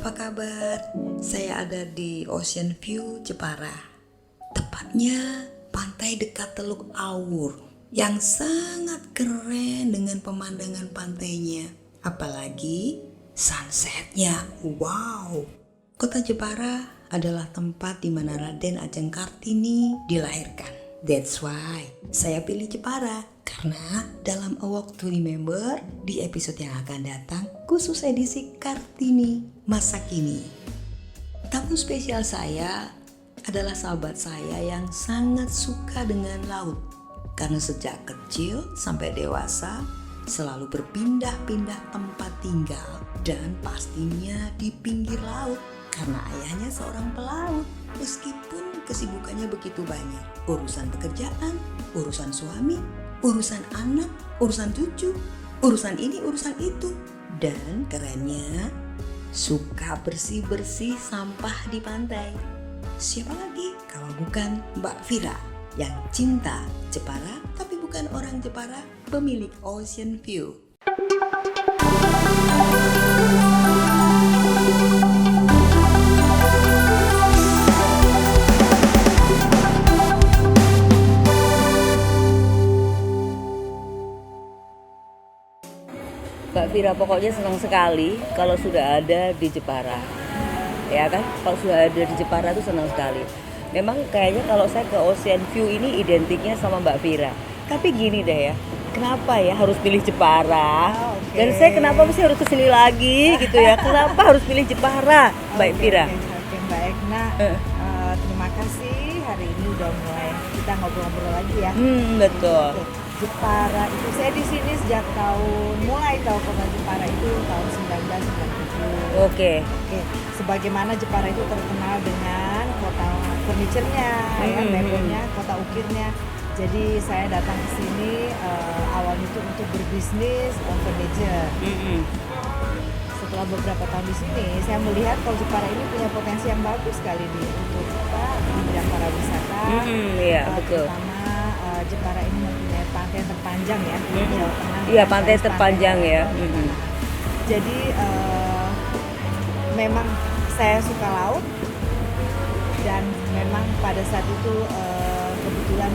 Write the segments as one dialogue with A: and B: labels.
A: apa kabar? Saya ada di Ocean View Jepara. Tepatnya pantai dekat Teluk Awur yang sangat keren dengan pemandangan pantainya. Apalagi sunsetnya. Wow. Kota Jepara adalah tempat di mana Raden Ajeng Kartini dilahirkan. That's why saya pilih Jepara, karena dalam A Walk to Remember di episode yang akan datang khusus edisi Kartini masa kini. Tamu spesial saya adalah sahabat saya yang sangat suka dengan laut, karena sejak kecil sampai dewasa selalu berpindah-pindah tempat tinggal dan pastinya di pinggir laut karena ayahnya seorang pelaut. Meskipun kesibukannya begitu banyak, urusan pekerjaan, urusan suami, urusan anak, urusan cucu, urusan ini, urusan itu. Dan kerennya, suka bersih-bersih sampah di pantai. Siapa lagi kalau bukan Mbak Vira yang cinta Jepara tapi bukan orang Jepara, pemilik Ocean View.
B: Mbak Vira pokoknya senang sekali kalau sudah ada di Jepara, ya kan? Kalau sudah ada di Jepara itu senang sekali. Memang kayaknya kalau saya ke Ocean View ini identiknya sama Mbak Vira. Tapi gini deh ya, kenapa ya harus pilih Jepara? Dan saya kenapa mesti harus kesini lagi gitu ya? Kenapa harus pilih Jepara, Mbak Vira?
C: Oke, Mbak Ekna, terima kasih hari ini udah mulai kita ngobrol-ngobrol lagi ya.
B: Betul.
C: Oke. Jepara itu saya di sini sejak mulai tahu kota Jepara itu tahun 1997.
B: Oke.
C: Sebagaimana Jepara itu terkenal dengan kota furniturnya, ya, mebelnya, kota ukirnya. Jadi saya datang ke sini awalnya itu untuk berbisnis furniture. Setelah beberapa tahun di sini, saya melihat kalau Jepara ini punya potensi yang bagus sekali untuk di bidang pariwisata.
B: Iya, betul.
C: Terutama Jepara ini mempunyai pantai terpanjang ya, di Jawa Tengah.
B: Iya, pantai terpanjang ya.
C: Jadi memang saya suka laut dan memang pada saat itu kebetulan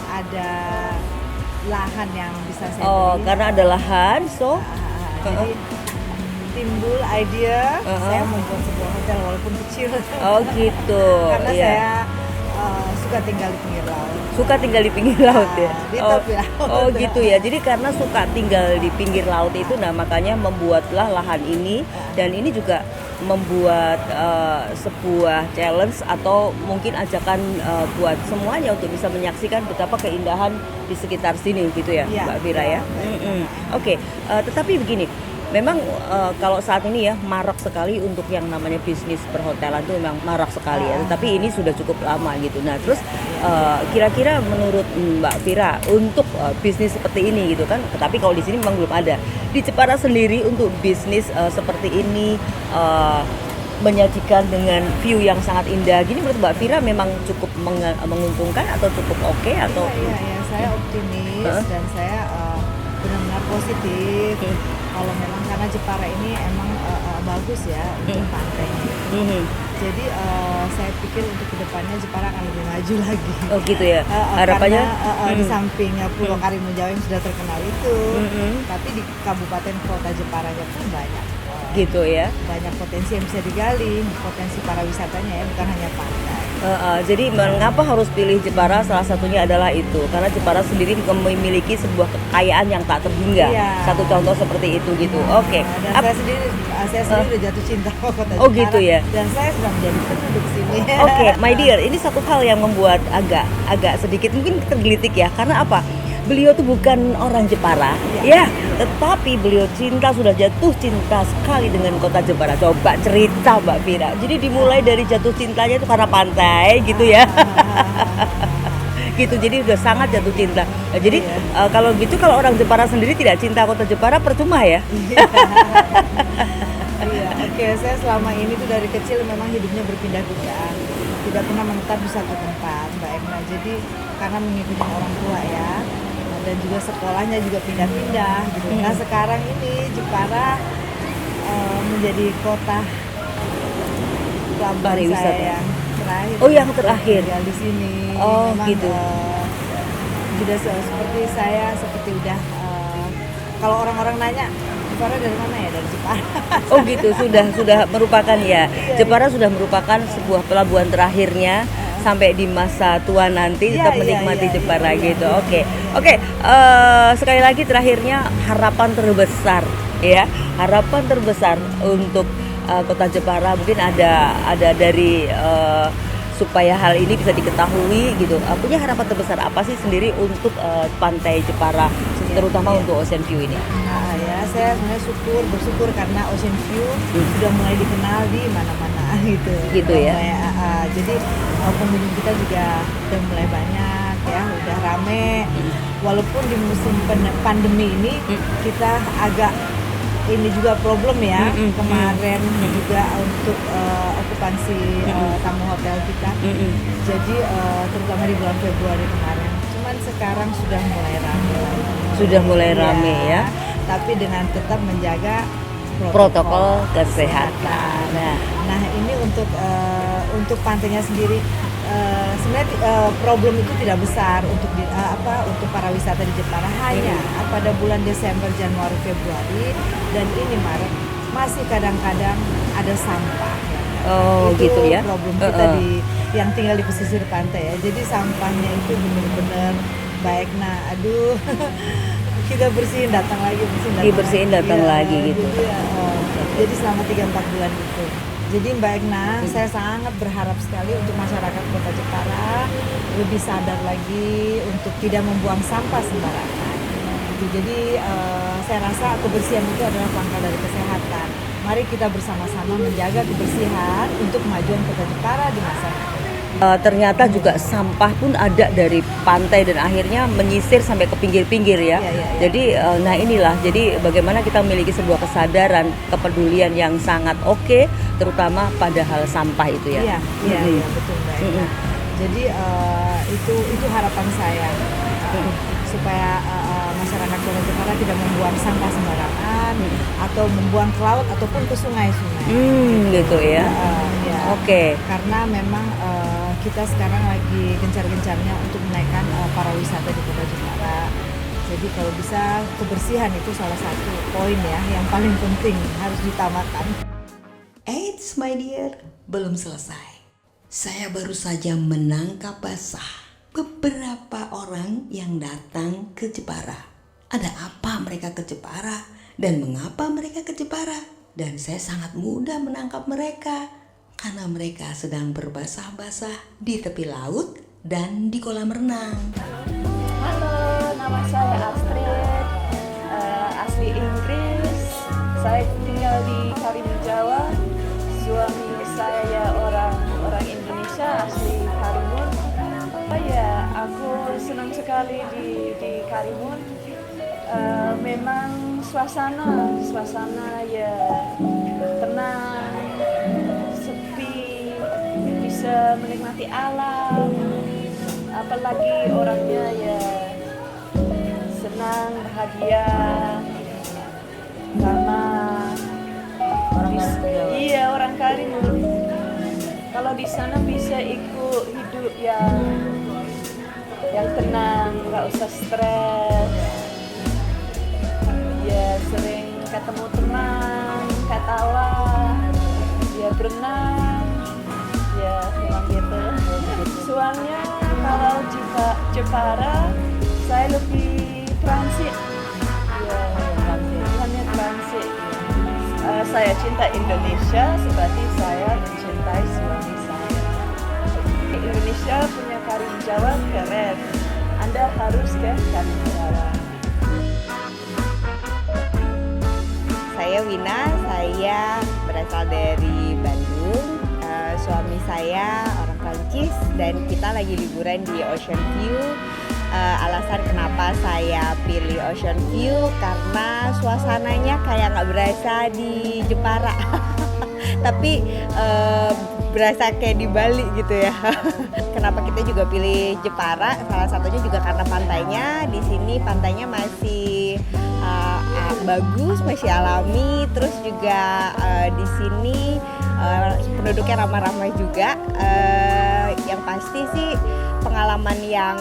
C: ada lahan yang bisa saya beli.
B: Karena ada lahan,
C: Jadi timbul ide saya membuat sebuah hotel walaupun kecil.
B: Oh gitu.
C: Karena
B: iya.
C: saya suka tinggal di pinggir laut.
B: Suka tinggal di pinggir laut ya?
C: Di tepi laut.
B: Oh gitu ya, jadi karena suka tinggal di pinggir laut itu, nah makanya membuatlah lahan ini. Dan ini juga membuat sebuah challenge atau mungkin ajakan buat semuanya untuk bisa menyaksikan betapa keindahan di sekitar sini gitu ya, Mbak Vira ya. Oke, tetapi begini, memang kalau saat ini ya marak sekali untuk yang namanya bisnis perhotelan itu memang marak sekali ya. Tetapi ini sudah cukup lama gitu. Nah terus kira-kira menurut Mbak Vira untuk bisnis seperti ini gitu kan? Tapi kalau di sini memang belum ada. Di Jepara sendiri untuk bisnis seperti ini menyajikan dengan view yang sangat indah. Gini menurut Mbak Vira memang cukup menguntungkan atau cukup oke atau?
C: Iya, saya optimis dan saya benar-benar positif. Kalau memang karena Jepara ini emang bagus ya untuk pantainya. Jadi saya pikir untuk kedepannya Jepara akan lebih maju lagi. Oh
B: gitu ya. Harapannya
C: karena di sampingnya Pulau Karimunjawa yang sudah terkenal itu, tapi di kabupaten kota Jepara pun banyak.
B: Gitu ya.
C: Banyak potensi yang bisa digali, potensi pariwisatanya ya, bukan hanya pantai.
B: Jadi mengapa harus pilih Jepara? Salah satunya adalah itu, karena Jepara sendiri memiliki sebuah kekayaan yang tak terhingga.
C: Iya.
B: Satu contoh seperti itu gitu. Oke.
C: Dan saya sendiri sudah jatuh cinta sama kota Jepara.
B: Oh gitu ya.
C: Dan saya sudah menjadi penduduk sini.
B: Oke, my dear, ini satu hal yang membuat agak sedikit mungkin tergelitik ya. Karena apa? Beliau tuh bukan orang Jepara, ya, tetapi beliau sudah jatuh cinta sekali dengan kota Jepara. Coba cerita Mbak Vira. Jadi dimulai dari jatuh cintanya itu karena pantai, gitu ya. Gitu, jadi udah sangat jatuh cinta. Nah, jadi kalau gitu, kalau orang Jepara sendiri tidak cinta kota Jepara, percuma ya.
C: Oke, saya selama ini tuh dari kecil memang hidupnya berpindah-pindah, tidak pernah menetap di satu tempat, Mbak Emma. Jadi karena mengikuti orang tua ya, dan juga sekolahnya juga pindah-pindah gitu. Nah sekarang ini Jepara menjadi kota pelabuhan
B: pariwisata.
C: saya yang terakhir.
B: Oh, yang terakhir.
C: Tinggal di sini.
B: Oh,
C: Memang,
B: gitu.
C: Sudah seperti saya seperti udah kalau orang-orang nanya Jepara dari mana ya, dari Jepara.
B: Oh gitu, sudah merupakan ya. Jepara sudah merupakan sebuah pelabuhan terakhirnya sampai di masa tua nanti tetap menikmati Jepara gitu. Oke. Sekali lagi terakhirnya harapan terbesar ya. Harapan terbesar untuk kota Jepara mungkin ada dari supaya hal ini bisa diketahui gitu. Punya harapan terbesar apa sih sendiri untuk pantai Jepara, terutama untuk Ocean View ini?
C: Nah, ya saya sebenarnya bersyukur karena Ocean View sudah mulai dikenal di mana-mana gitu.
B: Gitu ya.
C: Jadi pengunjung kita juga udah mulai banyak ya, udah rame. Walaupun di musim pandemi ini kita agak ini juga problem ya kemarin juga untuk okupansi tamu hotel kita. Jadi terutama di bulan Februari kemarin. Cuman sekarang sudah mulai ramai.
B: Sudah mulai rame ya.
C: Tapi dengan tetap menjaga
B: Protokol kesehatan.
C: Nah ini untuk pantainya sendiri sebenarnya problem itu tidak besar untuk untuk para wisata di Jepara, hanya pada bulan Desember, Januari, Februari dan ini Maret masih kadang-kadang ada sampah.
B: Oh
C: Itu
B: gitu ya.
C: problem kita yang tinggal di pesisir pantai ya. Jadi sampahnya itu benar-benar baik. Nah, aduh kita bersihin datang lagi,
B: Dibersihin datang lagi gitu.
C: Jadi selama 3-4 bulan itu. Jadi Mbak Egna, saya sangat berharap sekali untuk masyarakat Kota Jepara lebih sadar lagi untuk tidak membuang sampah sembarangan. Jadi saya rasa kebersihan itu adalah pangkal dari kesehatan. Mari kita bersama-sama menjaga kebersihan untuk kemajuan Kota Jepara di masa depan.
B: Ternyata juga sampah pun ada dari pantai dan akhirnya menyisir sampai ke pinggir-pinggir ya. Jadi nah inilah, jadi bagaimana kita memiliki sebuah kesadaran, kepedulian yang sangat oke, terutama pada hal sampah itu ya.
C: Iya, betul Mbak Eka. Jadi itu harapan saya supaya masyarakat Kota Jepara tidak membuang sampah sembarangan atau membuang ke laut ataupun ke sungai-sungai.
B: Gitu ya. Oke.
C: Karena memang kita sekarang lagi gencar-gencarnya untuk menaikkan para wisata di Kota Jepara. Jadi kalau bisa kebersihan itu salah satu poin ya yang paling penting harus ditamakan.
A: Eits my dear, belum selesai. Saya baru saja menangkap basah beberapa orang yang datang ke Jepara. Ada apa mereka ke Jepara dan mengapa mereka ke Jepara? Dan saya sangat mudah menangkap mereka karena mereka sedang berbasah-basah di tepi laut dan di kolam renang.
D: Halo, nama saya Astrid, asli Inggris. Saya tinggal di Karimun Jawa. Suami saya ya orang Indonesia asli Karimun. Aku senang sekali di Karimun. Memang suasana ya tenang, sepi, bisa menikmati alam. Apalagi orangnya ya senang, bahagia, ramah. Iya, orang Karimun. Kalau di sana bisa ikut hidup yang tenang, nggak usah stres. Ya sering ketemu teman, ketawa, ya berenang, ya memang gitu. Soalnya kalau Jepara saya lebih transit, bukannya transit. Saya cinta Indonesia, seperti saya mencintai suami saya. Indonesia punya Karimun Jawa keren. Anda harus ke Karimun Jawa.
E: Saya Wina, saya berasal dari Bandung. Suami saya orang Prancis dan kita lagi liburan di Ocean View. Alasan kenapa saya pilih Ocean View karena suasananya kayak nggak berasa di Jepara, tapi berasa kayak di Bali gitu ya. Kenapa kita juga pilih Jepara? Salah satunya juga karena pantainya. Di sini pantainya masih bagus, masih alami. Terus juga di sini penduduknya ramah-ramah juga. Yang pasti sih pengalaman yang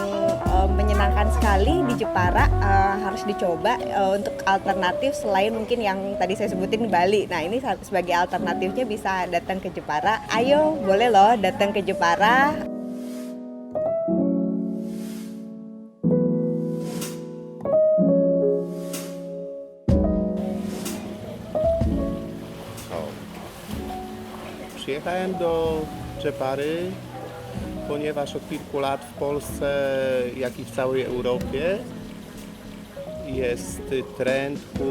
E: menyenangkan sekali di Jepara, harus dicoba untuk alternatif selain mungkin yang tadi saya sebutin di Bali. Nah ini sebagai alternatifnya bisa datang ke Jepara. Ayo boleh loh datang ke Jepara.
F: Przyjechałem do Czepary, ponieważ od kilku lat w Polsce, jak i w całej Europie, jest trend ku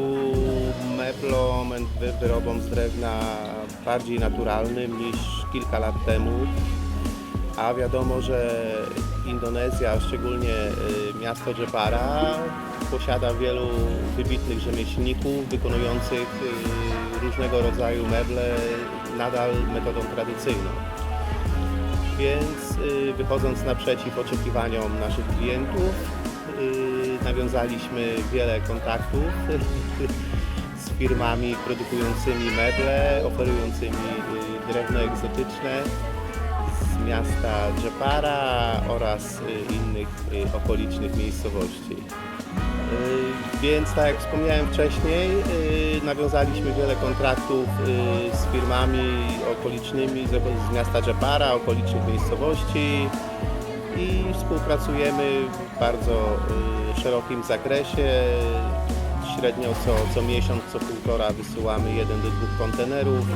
F: meblom, wyrobom z drewna bardziej naturalnym niż kilka lat temu. A wiadomo, że Indonezja, szczególnie miasto Jepara, posiada wielu wybitnych rzemieślników wykonujących różnego rodzaju meble nadal metodą tradycyjną. Więc wychodząc naprzeciw oczekiwaniom naszych klientów, nawiązaliśmy wiele kontaktów z firmami produkującymi meble, oferującymi drewno egzotyczne z miasta Jepara oraz innych okolicznych miejscowości. Więc tak jak wspomniałem wcześniej, nawiązaliśmy wiele kontraktów z firmami okolicznymi z miasta Jepara, okolicznych miejscowości i współpracujemy w bardzo szerokim zakresie. Średnio co miesiąc, co półtora wysyłamy 1 do 2 kontenerów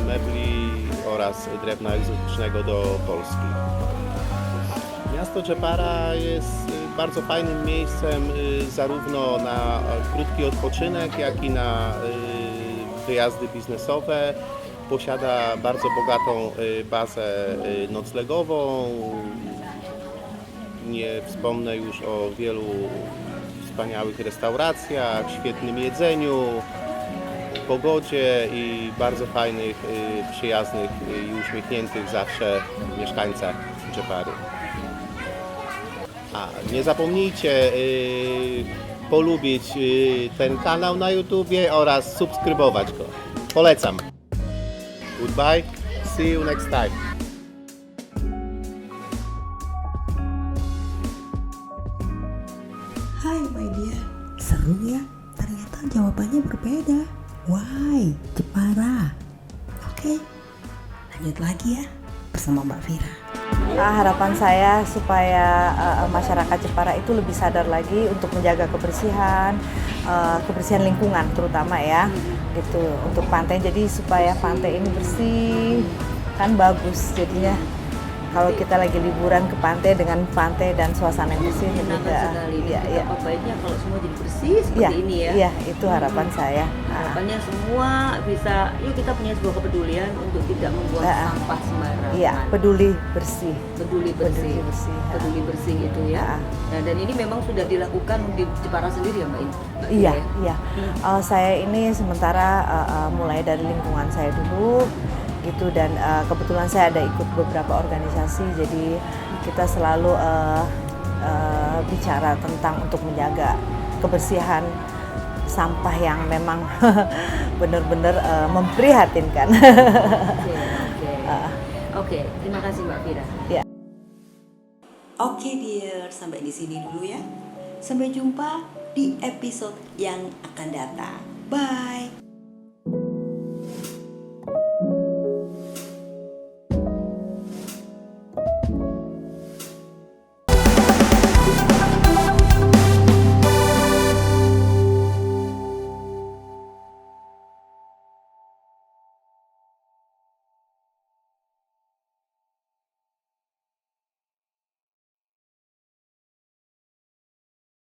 F: mebli oraz drewna egzotycznego do Polski. Miasto Jepara jest bardzo fajnym miejscem zarówno na krótki odpoczynek, jak i na wyjazdy biznesowe. Posiada bardzo bogatą bazę noclegową. Nie wspomnę już o wielu wspaniałych restauracjach, świetnym jedzeniu, pogodzie i bardzo fajnych, przyjaznych i uśmiechniętych zawsze mieszkańcach Jepary. A nie zapomnijcie polubić ten kanał na YouTubie oraz subskrybować go. Polecam. Goodbye. See you next time.
A: Hai my dear, seru ya? Ternyata jawabannya berbeda. Why? Jepara. Oke, lanjut lagi ya bersama Mbak Vira.
C: Harapan saya supaya masyarakat Jepara itu lebih sadar lagi untuk menjaga kebersihan, kebersihan lingkungan terutama ya, gitu untuk pantai. Jadi supaya pantai ini bersih kan bagus jadinya. Kalau kita lagi liburan ke pantai dengan pantai dan suasana yang bersih
B: Menyenangkan
C: juga.
B: sekali.
C: Iya, iya.
B: Apa baiknya kalau semua jadi bersih seperti
C: Iya,
B: ini ya.
C: iya, itu harapan saya.
B: Harapannya semua bisa, yuk kita punya sebuah kepedulian untuk tidak membuang sampah sembarangan.
C: Iya, peduli bersih.
B: Peduli bersih.
C: Peduli bersih.
B: Peduli bersih itu ya. Nah, dan ini memang sudah dilakukan di Jepara sendiri ya Mbak In? Mbak
C: Iya,
B: Ina, ya?
C: iya. Saya ini sementara mulai dari lingkungan saya dulu gitu, dan kebetulan saya ada ikut beberapa organisasi, jadi kita selalu bicara tentang untuk menjaga kebersihan sampah yang memang benar-benar memprihatinkan.
B: Oke, terima kasih Mbak Vira.
C: Ya.
A: Oke dear, sampai di sini dulu ya. Sampai jumpa di episode yang akan datang. Bye.